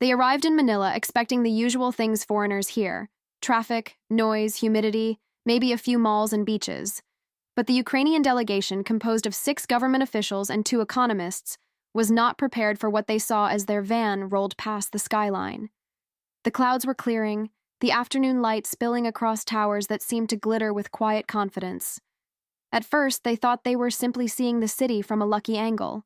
They arrived in Manila expecting the usual things foreigners hear: traffic, noise, humidity, maybe a few malls and beaches. But the Ukrainian delegation, composed of 6 government officials and 2 economists, was not prepared for what they saw as their van rolled past the skyline. The clouds were clearing, the afternoon light spilling across towers that seemed to glitter with quiet confidence. At first, they thought they were simply seeing the city from a lucky angle.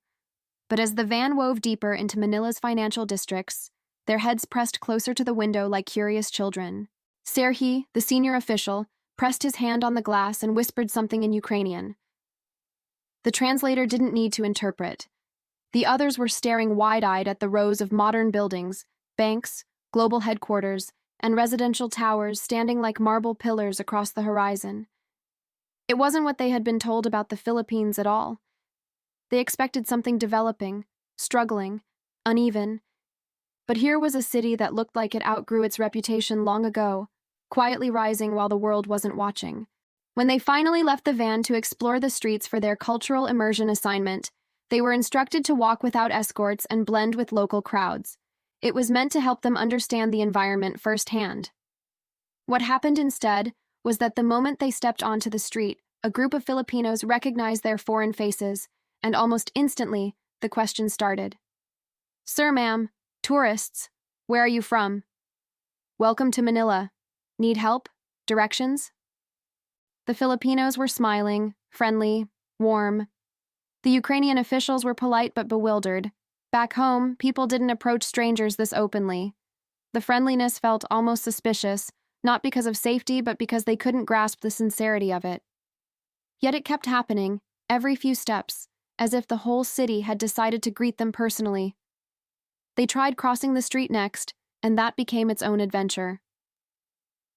But as the van wove deeper into Manila's financial districts, their heads pressed closer to the window like curious children. Serhiy, the senior official, pressed his hand on the glass and whispered something in Ukrainian. The translator didn't need to interpret. The others were staring wide-eyed at the rows of modern buildings, banks, global headquarters, and residential towers standing like marble pillars across the horizon. It wasn't what they had been told about the Philippines at all. They expected something developing, struggling, uneven. But here was a city that looked like it outgrew its reputation long ago, quietly rising while the world wasn't watching. When they finally left the van to explore the streets for their cultural immersion assignment, they were instructed to walk without escorts and blend with local crowds. It was meant to help them understand the environment firsthand. What happened instead was that the moment they stepped onto the street, a group of Filipinos recognized their foreign faces, and almost instantly, the question started. "Sir, ma'am, tourists, where are you from? Welcome to Manila. Need help? Directions?" The Filipinos were smiling, friendly, warm. The Ukrainian officials were polite but bewildered. Back home, people didn't approach strangers this openly. The friendliness felt almost suspicious, not because of safety but because they couldn't grasp the sincerity of it. Yet it kept happening, every few steps, as if the whole city had decided to greet them personally. They tried crossing the street next, and that became its own adventure.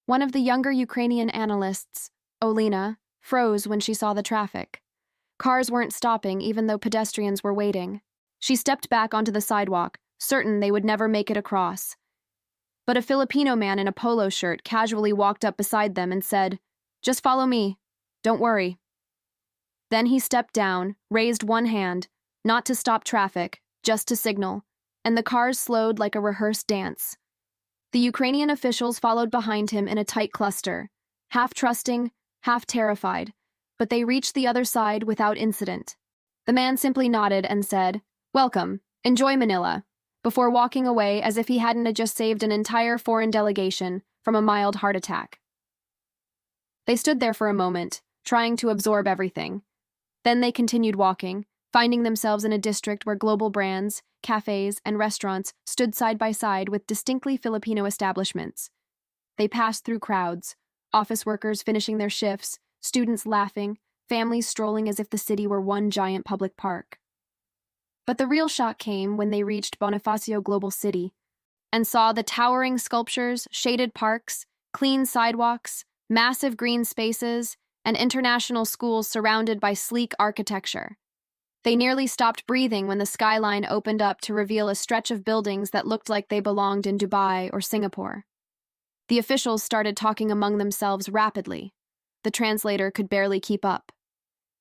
One of the younger Ukrainian analysts, Olena, froze when she saw the traffic. Cars weren't stopping even though pedestrians were waiting. She stepped back onto the sidewalk, certain they would never make it across. But a Filipino man in a polo shirt casually walked up beside them and said, "Just follow me. Don't worry." Then he stepped down, raised one hand, not to stop traffic, just to signal, and the cars slowed like a rehearsed dance. The Ukrainian officials followed behind him in a tight cluster, half trusting, half terrified, but they reached the other side without incident. The man simply nodded and said, "Welcome, enjoy Manila," before walking away as if he hadn't just saved an entire foreign delegation from a mild heart attack. They stood there for a moment, trying to absorb everything. Then they continued walking, finding themselves in a district where global brands, cafes, and restaurants stood side by side with distinctly Filipino establishments. They passed through crowds, office workers finishing their shifts, students laughing, families strolling as if the city were one giant public park. But the real shock came when they reached Bonifacio Global City and saw the towering sculptures, shaded parks, clean sidewalks, massive green spaces, and international schools surrounded by sleek architecture. They nearly stopped breathing when the skyline opened up to reveal a stretch of buildings that looked like they belonged in Dubai or Singapore. The officials started talking among themselves rapidly. The translator could barely keep up.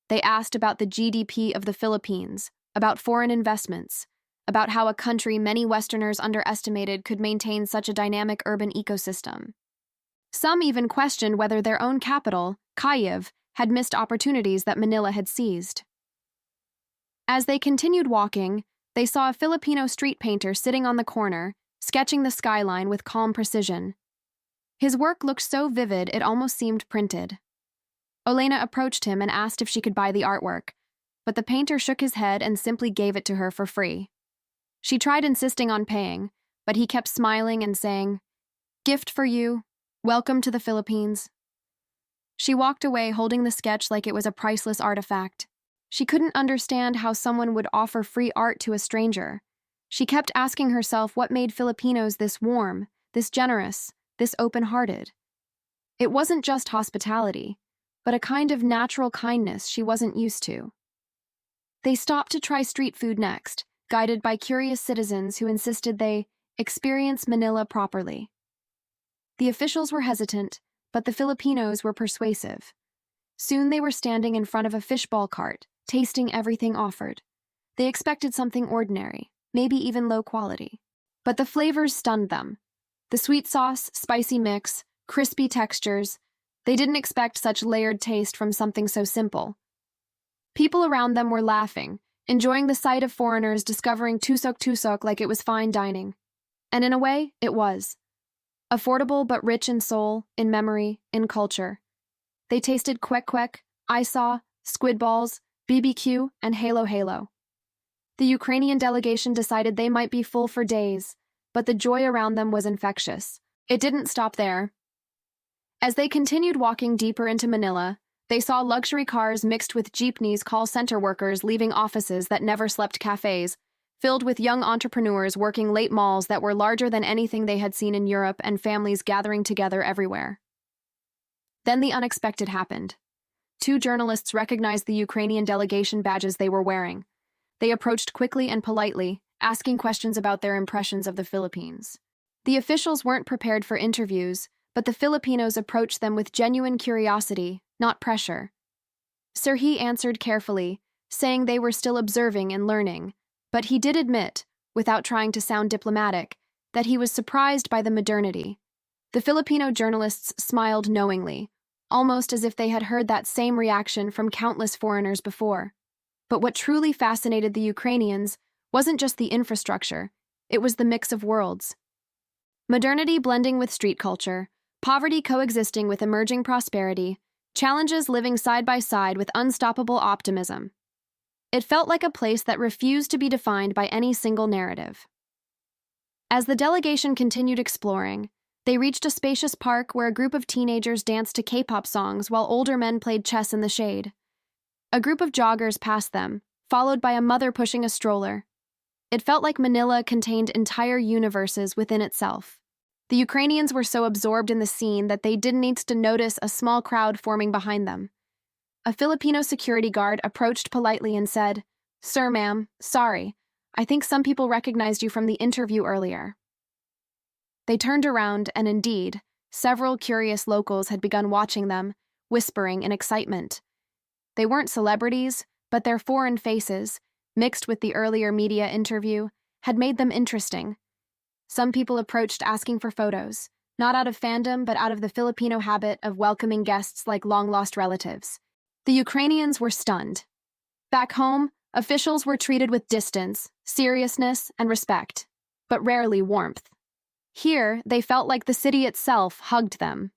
They asked about the GDP of the Philippines, about foreign investments, about how a country many Westerners underestimated could maintain such a dynamic urban ecosystem. Some even questioned whether their own capital, Kyiv, had missed opportunities that Manila had seized. As they continued walking, they saw a Filipino street painter sitting on the corner, sketching the skyline with calm precision. His work looked so vivid it almost seemed printed. Olena approached him and asked if she could buy the artwork, but the painter shook his head and simply gave it to her for free. She tried insisting on paying, but he kept smiling and saying, "Gift for you. Welcome to the Philippines." She walked away holding the sketch like it was a priceless artifact. She couldn't understand how someone would offer free art to a stranger. She kept asking herself what made Filipinos this warm, this generous, this open-hearted. It wasn't just hospitality, but a kind of natural kindness she wasn't used to. They stopped to try street food next, guided by curious citizens who insisted they experience Manila properly. The officials were hesitant, but the Filipinos were persuasive. Soon they were standing in front of a fishball cart, tasting everything offered. They expected something ordinary, maybe even low quality. But the flavors stunned them. The sweet sauce, spicy mix, crispy textures. They didn't expect such layered taste from something so simple. People around them were laughing, enjoying the sight of foreigners discovering tusok like it was fine dining. And in a way, it was. Affordable but rich in soul, in memory, in culture. They tasted kwek, isaw, squid balls, BBQ, and halo. The Ukrainian delegation decided they might be full for days, but the joy around them was infectious. It didn't stop there. As they continued walking deeper into Manila, they saw luxury cars mixed with jeepneys, call center workers leaving offices that never slept, cafes, filled with young entrepreneurs working late malls that were larger than anything they had seen in Europe, and families gathering together everywhere. Then the unexpected happened. Two journalists recognized the Ukrainian delegation badges they were wearing. They approached quickly and politely, asking questions about their impressions of the Philippines. The officials weren't prepared for interviews, but the Filipinos approached them with genuine curiosity, not pressure. Serhi answered carefully, saying they were still observing and learning, but he did admit, without trying to sound diplomatic, that he was surprised by the modernity. The Filipino journalists smiled knowingly, almost as if they had heard that same reaction from countless foreigners before. But what truly fascinated the Ukrainians wasn't just the infrastructure, it was the mix of worlds. Modernity blending with street culture, poverty coexisting with emerging prosperity, challenges living side by side with unstoppable optimism. It felt like a place that refused to be defined by any single narrative. As the delegation continued exploring, they reached a spacious park where a group of teenagers danced to K-pop songs while older men played chess in the shade. A group of joggers passed them, followed by a mother pushing a stroller. It felt like Manila contained entire universes within itself. The Ukrainians were so absorbed in the scene that they didn't need to notice a small crowd forming behind them. A Filipino security guard approached politely and said, "Sir, ma'am, sorry. I think some people recognized you from the interview earlier." They turned around, and indeed, several curious locals had begun watching them, whispering in excitement. They weren't celebrities, but their foreign faces, mixed with the earlier media interview, had made them interesting. Some people approached asking for photos, not out of fandom but out of the Filipino habit of welcoming guests like long-lost relatives. The Ukrainians were stunned. Back home, officials were treated with distance, seriousness, and respect, but rarely warmth. Here, they felt like the city itself hugged them.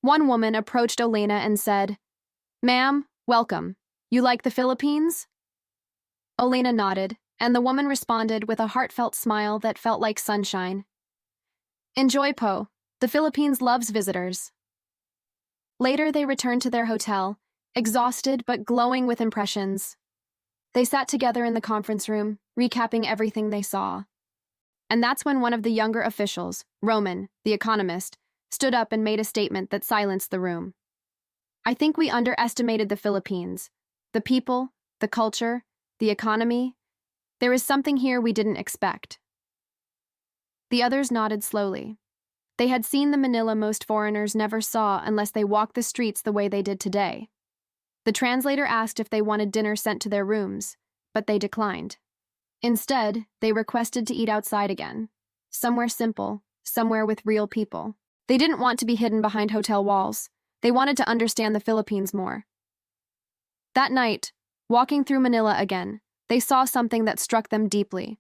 One woman approached Olena and said, "Ma'am, welcome. You like the Philippines?" Olena nodded, and the woman responded with a heartfelt smile that felt like sunshine. "Enjoy po. The Philippines loves visitors." Later, they returned to their hotel, exhausted but glowing with impressions. They sat together in the conference room, recapping everything they saw. And that's when one of the younger officials, Roman, the economist, stood up and made a statement that silenced the room. "I think we underestimated the Philippines. The people, the culture, the economy. There is something here we didn't expect." The others nodded slowly. They had seen the Manila most foreigners never saw unless they walked the streets the way they did today. The translator asked if they wanted dinner sent to their rooms, but they declined. Instead, they requested to eat outside again, somewhere simple, somewhere with real people. They didn't want to be hidden behind hotel walls. They wanted to understand the Philippines more. That night, walking through Manila again, they saw something that struck them deeply.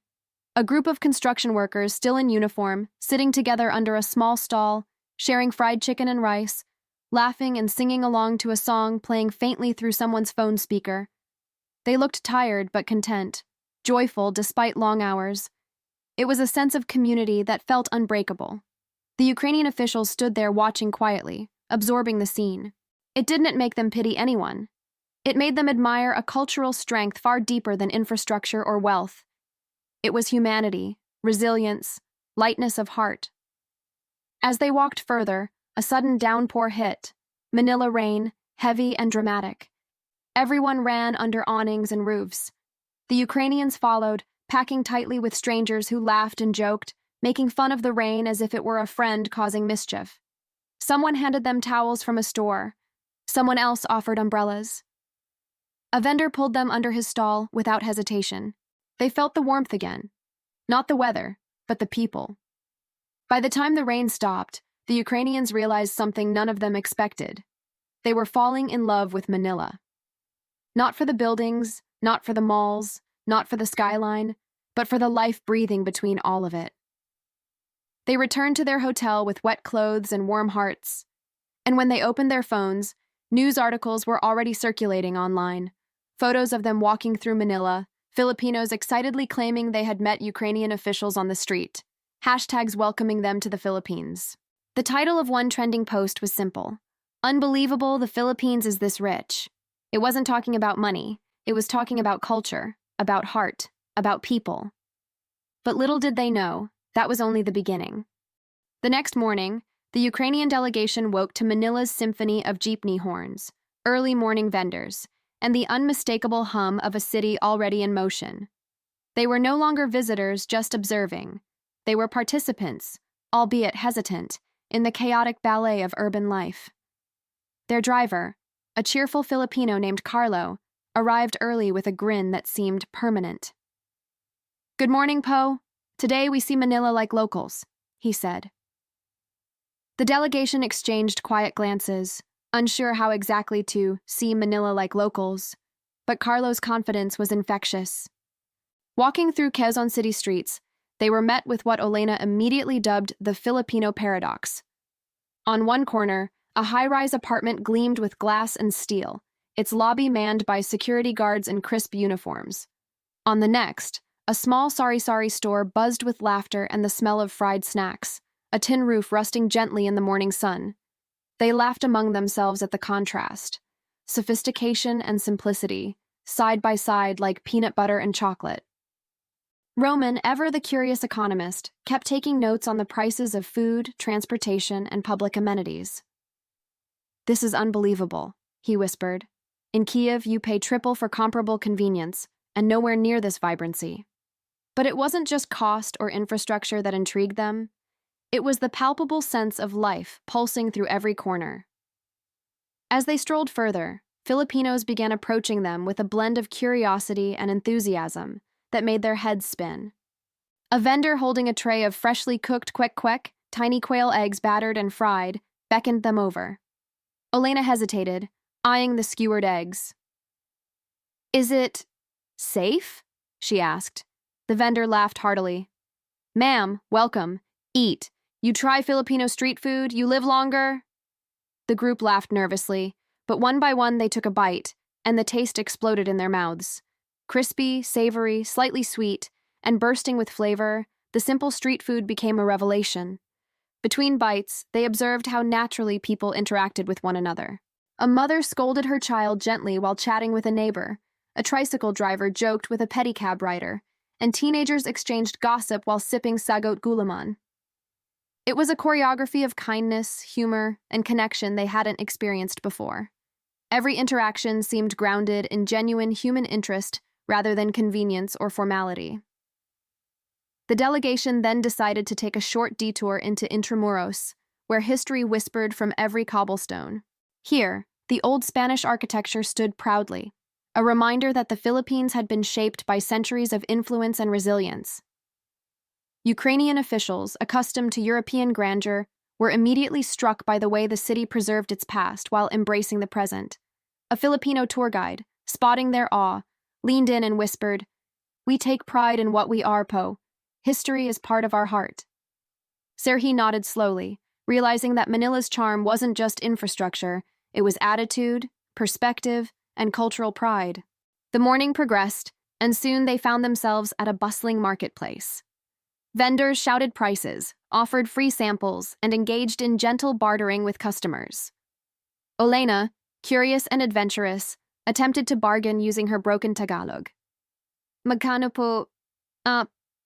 A group of construction workers still in uniform, sitting together under a small stall, sharing fried chicken and rice, laughing and singing along to a song playing faintly through someone's phone speaker. They looked tired but content, joyful despite long hours. It was a sense of community that felt unbreakable. The Ukrainian officials stood there watching quietly, absorbing the scene. It didn't make them pity anyone. It made them admire a cultural strength far deeper than infrastructure or wealth. It was humanity, resilience, lightness of heart. As they walked further, a sudden downpour hit. Manila rain, heavy and dramatic. Everyone ran under awnings and roofs. The Ukrainians followed, packing tightly with strangers who laughed and joked, making fun of the rain as if it were a friend causing mischief. Someone handed them towels from a store. Someone else offered umbrellas. A vendor pulled them under his stall without hesitation. They felt the warmth again. Not the weather, but the people. By the time the rain stopped, the Ukrainians realized something none of them expected. They were falling in love with Manila. Not for the buildings, not for the malls, not for the skyline, but for the life breathing between all of it. They returned to their hotel with wet clothes and warm hearts. And when they opened their phones, news articles were already circulating online. Photos of them walking through Manila, Filipinos excitedly claiming they had met Ukrainian officials on the street, hashtags welcoming them to the Philippines. The title of one trending post was simple: "Unbelievable, the Philippines is this rich." It wasn't talking about money, it was talking about culture, about heart, about people. But little did they know, that was only the beginning. The next morning, the Ukrainian delegation woke to Manila's symphony of jeepney horns, early morning vendors, and the unmistakable hum of a city already in motion. They were no longer visitors just observing. They were participants, albeit hesitant, in the chaotic ballet of urban life. Their driver, a cheerful Filipino named Carlo, arrived early with a grin that seemed permanent. "Good morning, Po. Today we see Manila like locals," he said. The delegation exchanged quiet glances, unsure how exactly to see Manila like locals, but Carlo's confidence was infectious. Walking through Quezon City streets, they were met with what Olena immediately dubbed the Filipino paradox. On one corner, a high-rise apartment gleamed with glass and steel, its lobby manned by security guards in crisp uniforms. On the next, a small sari-sari store buzzed with laughter and the smell of fried snacks, a tin roof rusting gently in the morning sun. They laughed among themselves at the contrast. Sophistication and simplicity, side by side like peanut butter and chocolate. Roman, ever the curious economist, kept taking notes on the prices of food, transportation, and public amenities. "This is unbelievable," he whispered. "In Kiev, you pay triple for comparable convenience, and nowhere near this vibrancy." But it wasn't just cost or infrastructure that intrigued them. It was the palpable sense of life pulsing through every corner. As they strolled further, Filipinos began approaching them with a blend of curiosity and enthusiasm that made their heads spin. A vendor holding a tray of freshly cooked kwek-kwek, tiny quail eggs battered and fried, beckoned them over. Olena hesitated, eyeing the skewered eggs. "Is it safe?" she asked. The vendor laughed heartily. "Ma'am, welcome. Eat. You try Filipino street food, you live longer." The group laughed nervously, but one by one they took a bite, and the taste exploded in their mouths. Crispy, savory, slightly sweet, and bursting with flavor, the simple street food became a revelation. Between bites, they observed how naturally people interacted with one another. A mother scolded her child gently while chatting with a neighbor, a tricycle driver joked with a pedicab rider, and teenagers exchanged gossip while sipping sagot gulaman. It was a choreography of kindness, humor, and connection they hadn't experienced before. Every interaction seemed grounded in genuine human interest rather than convenience or formality. The delegation then decided to take a short detour into Intramuros, where history whispered from every cobblestone. Here, the old Spanish architecture stood proudly, a reminder that the Philippines had been shaped by centuries of influence and resilience. Ukrainian officials, accustomed to European grandeur, were immediately struck by the way the city preserved its past while embracing the present. A Filipino tour guide, spotting their awe, leaned in and whispered, "We take pride in what we are, Po. History is part of our heart." Serhi nodded slowly, realizing that Manila's charm wasn't just infrastructure, it was attitude, perspective, and cultural pride. The morning progressed, and soon they found themselves at a bustling marketplace. Vendors shouted prices, offered free samples, and engaged in gentle bartering with customers. Olena, curious and adventurous, attempted to bargain using her broken Tagalog. "Magkano po,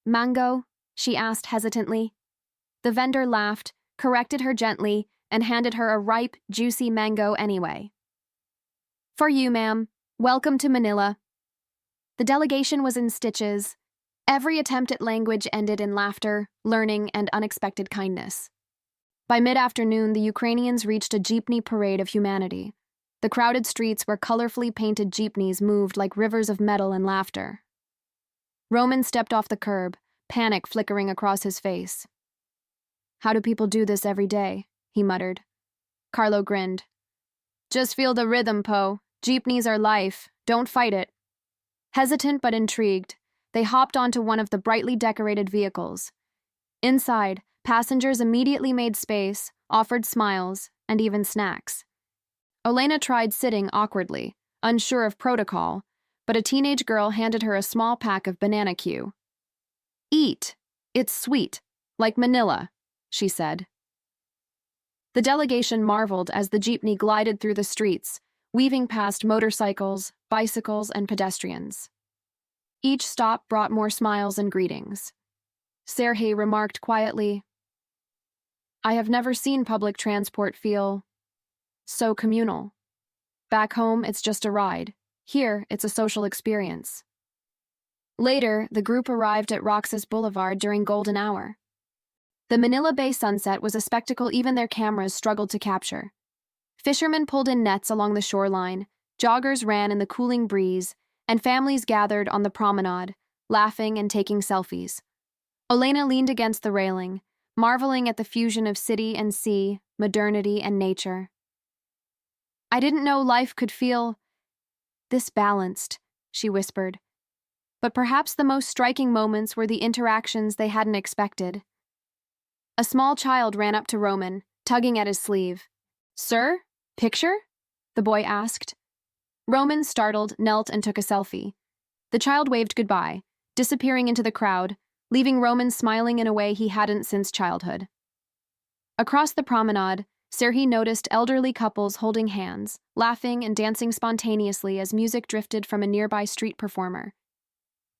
mango?" she asked hesitantly. The vendor laughed, corrected her gently, and handed her a ripe, juicy mango anyway. "For you, ma'am. Welcome to Manila." The delegation was in stitches. Every attempt at language ended in laughter, learning, and unexpected kindness. By mid-afternoon, the Ukrainians reached a jeepney parade of humanity. The crowded streets where colorfully painted jeepneys moved like rivers of metal and laughter. Roman stepped off the curb, panic flickering across his face. "How do people do this every day?" he muttered. Carlo grinned. "Just feel the rhythm, Poe. Jeepneys are life. Don't fight it." Hesitant but intrigued, they hopped onto one of the brightly decorated vehicles. Inside, passengers immediately made space, offered smiles, and even snacks. Olena tried sitting awkwardly, unsure of protocol, but a teenage girl handed her a small pack of banana Q. "Eat. It's sweet, like Manila," she said. The delegation marveled as the jeepney glided through the streets, weaving past motorcycles, bicycles, and pedestrians. Each stop brought more smiles and greetings. Serhii remarked quietly, "I have never seen public transport feel so communal. Back home, it's just a ride. Here, it's a social experience." Later, the group arrived at Roxas Boulevard during golden hour. The Manila Bay sunset was a spectacle even their cameras struggled to capture. Fishermen pulled in nets along the shoreline, joggers ran in the cooling breeze, and families gathered on the promenade, laughing and taking selfies. Olena leaned against the railing, marveling at the fusion of city and sea, modernity and nature. "I didn't know life could feel this balanced," she whispered. But perhaps the most striking moments were the interactions they hadn't expected. A small child ran up to Roman, tugging at his sleeve. "Sir? Picture?" the boy asked. Roman, startled, knelt and took a selfie. The child waved goodbye, disappearing into the crowd, leaving Roman smiling in a way he hadn't since childhood. Across the promenade, Serhii noticed elderly couples holding hands, laughing and dancing spontaneously as music drifted from a nearby street performer.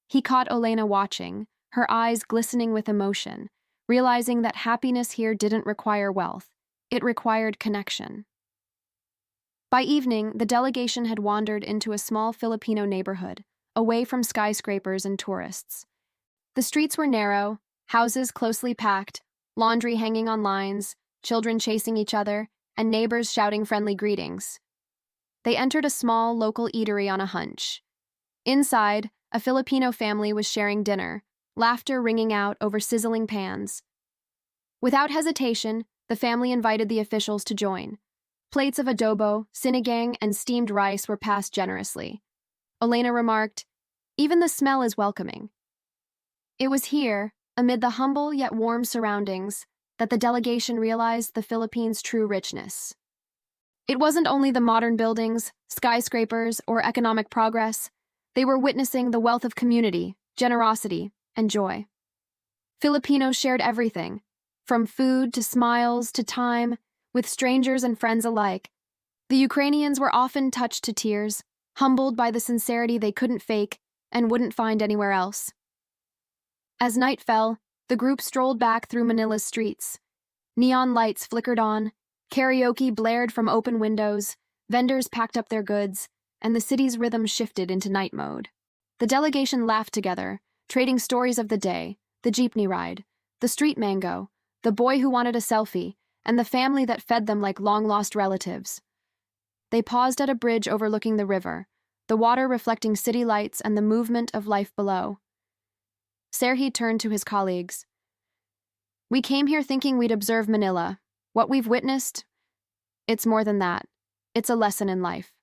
He caught Olena watching, her eyes glistening with emotion, realizing that happiness here didn't require wealth, it required connection. By evening, the delegation had wandered into a small Filipino neighborhood, away from skyscrapers and tourists. The streets were narrow, houses closely packed, laundry hanging on lines, children chasing each other, and neighbors shouting friendly greetings. They entered a small local eatery on a hunch. Inside, a Filipino family was sharing dinner, laughter ringing out over sizzling pans. Without hesitation, the family invited the officials to join. Plates of adobo, sinigang, and steamed rice were passed generously. Olena remarked, "Even the smell is welcoming." It was here, amid the humble yet warm surroundings, that the delegation realized the Philippines' true richness. It wasn't only the modern buildings, skyscrapers, or economic progress. They were witnessing the wealth of community, generosity, and joy. Filipinos shared everything, from food to smiles to time, with strangers and friends alike. The Ukrainians were often touched to tears, humbled by the sincerity they couldn't fake and wouldn't find anywhere else. As night fell, the group strolled back through Manila's streets. Neon lights flickered on, karaoke blared from open windows, vendors packed up their goods, and the city's rhythm shifted into night mode. The delegation laughed together, trading stories of the day, the jeepney ride, the street mango, the boy who wanted a selfie, and the family that fed them like long-lost relatives. They paused at a bridge overlooking the river, the water reflecting city lights and the movement of life below. Serhii turned to his colleagues. "We came here thinking we'd observe Manila. What we've witnessed, it's more than that. It's a lesson in life."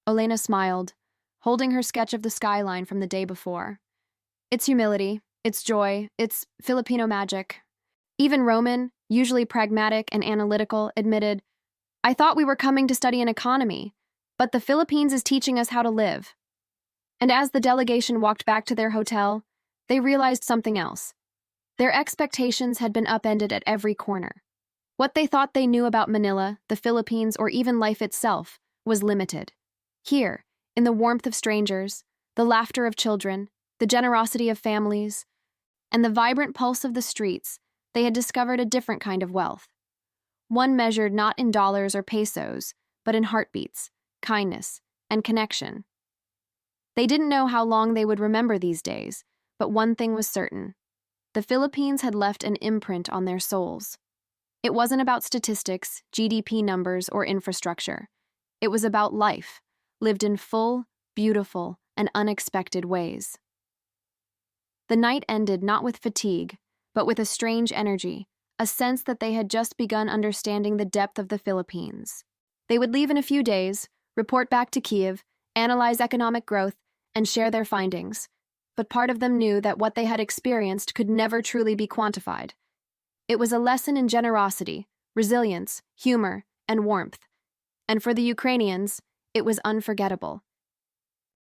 Olena smiled, holding her sketch of the skyline from the day before. "It's humility, it's joy, it's Filipino magic." Even Roman, usually pragmatic and analytical, admitted, "I thought we were coming to study an economy, but the Philippines is teaching us how to live." And as the delegation walked back to their hotel, they realized something else. Their expectations had been upended at every corner. What they thought they knew about Manila, the Philippines, or even life itself was limited. Here, in the warmth of strangers, the laughter of children, the generosity of families, and the vibrant pulse of the streets, they had discovered a different kind of wealth. One measured not in dollars or pesos, but in heartbeats, kindness, and connection. They didn't know how long they would remember these days, but one thing was certain. The Philippines had left an imprint on their souls. It wasn't about statistics, GDP numbers, or infrastructure. It was about life, lived in full, beautiful, and unexpected ways. The night ended not with fatigue, but with a strange energy, a sense that they had just begun understanding the depth of the Philippines. They would leave in a few days, report back to Kiev, analyze economic growth, and share their findings. But part of them knew that what they had experienced could never truly be quantified. It was a lesson in generosity, resilience, humor, and warmth. And for the Ukrainians, it was unforgettable.